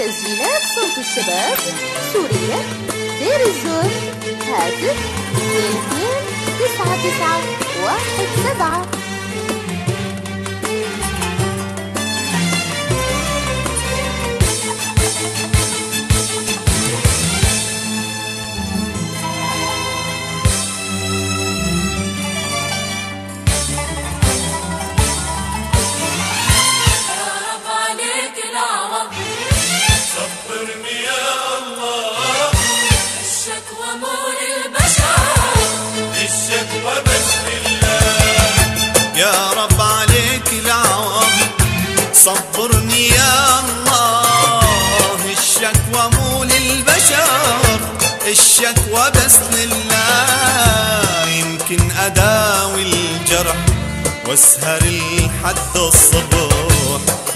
تسجيلات صوت الشباب سوريا دير الزور هاتف 229917. يا رب عليك العوض صبرني يا الله، الشكوى مو للبشر، الشكوى بس لله. يمكن أداوي الجرح واسهر لحد الصبح،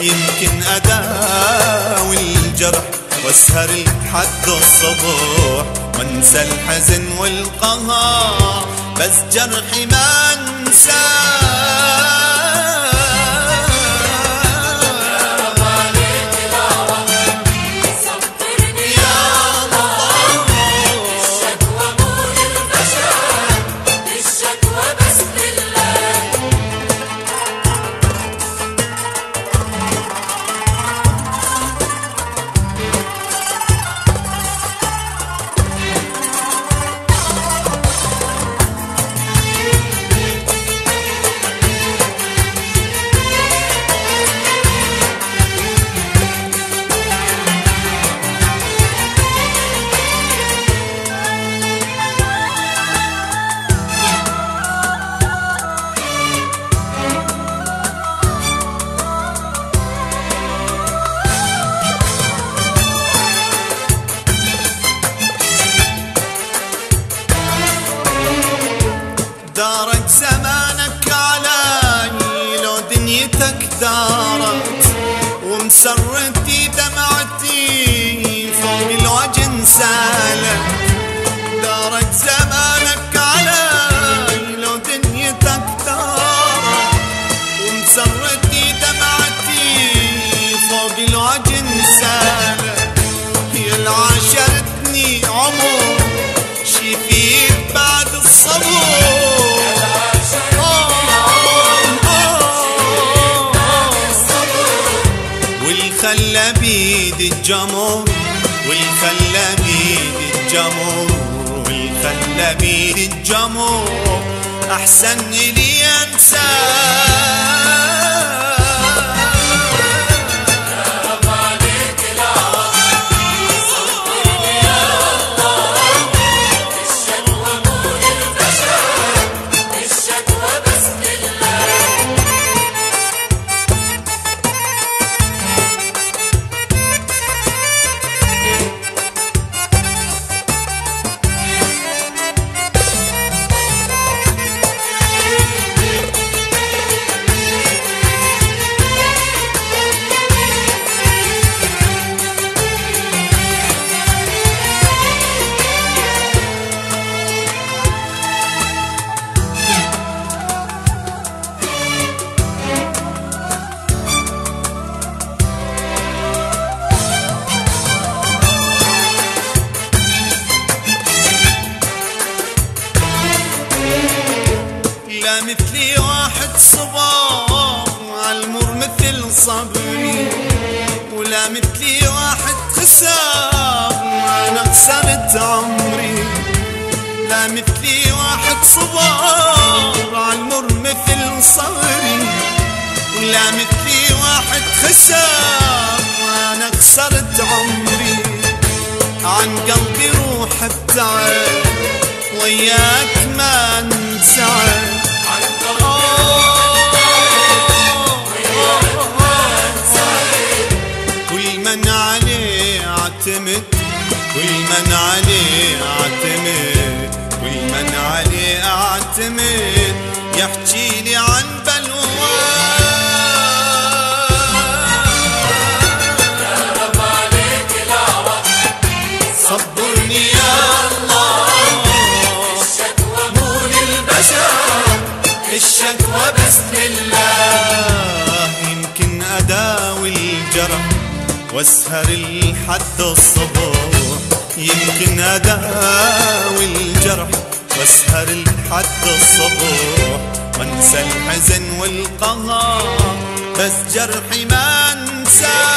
يمكن أداوي الجرح واسهر لحد الصبح، وانسى الحزن والقهر بس جرحي ما انساه. دارك زمانك علي لو دنيتك دارت، ومسرتي دمعتي فوق الوجه سالت. دارك زمانك علي لو دنيتك دارت، ومسرتي دمعتي فوق الوجه سالت. يا اللي عاشرتني عمر شي فيك بعد الصبر، والخلى بيد الجمر، والخلى بيد الجمر، والخلى بيد الجمر أحسن لي أنساه. لا مثلي واحد صبر عالمر مثل صبري، ولا مثلي واحد خسر أنا خسرت عمري. لا مثلي واحد صبر عالمر مثل صبري، ولا مثلي واحد خسر أنا خسرت عمري. عن قلبي روح ابتعد وياك ما انسعد، كل من عليه اعتمد، كل من عليه اعتمد، كل من عليه اعتمد، يحكي لي عن بلواه. يا رب عليك العوض صبرني يا الله، الشكوى مو للبشر، الشكوى بس لله. يمكن أداوي الجرح واسهر لحد الصبح، يمكن أداوي الجرح واسهر لحد الصبح، وانسى الحزن والقهر، بس جرحي ما انساه.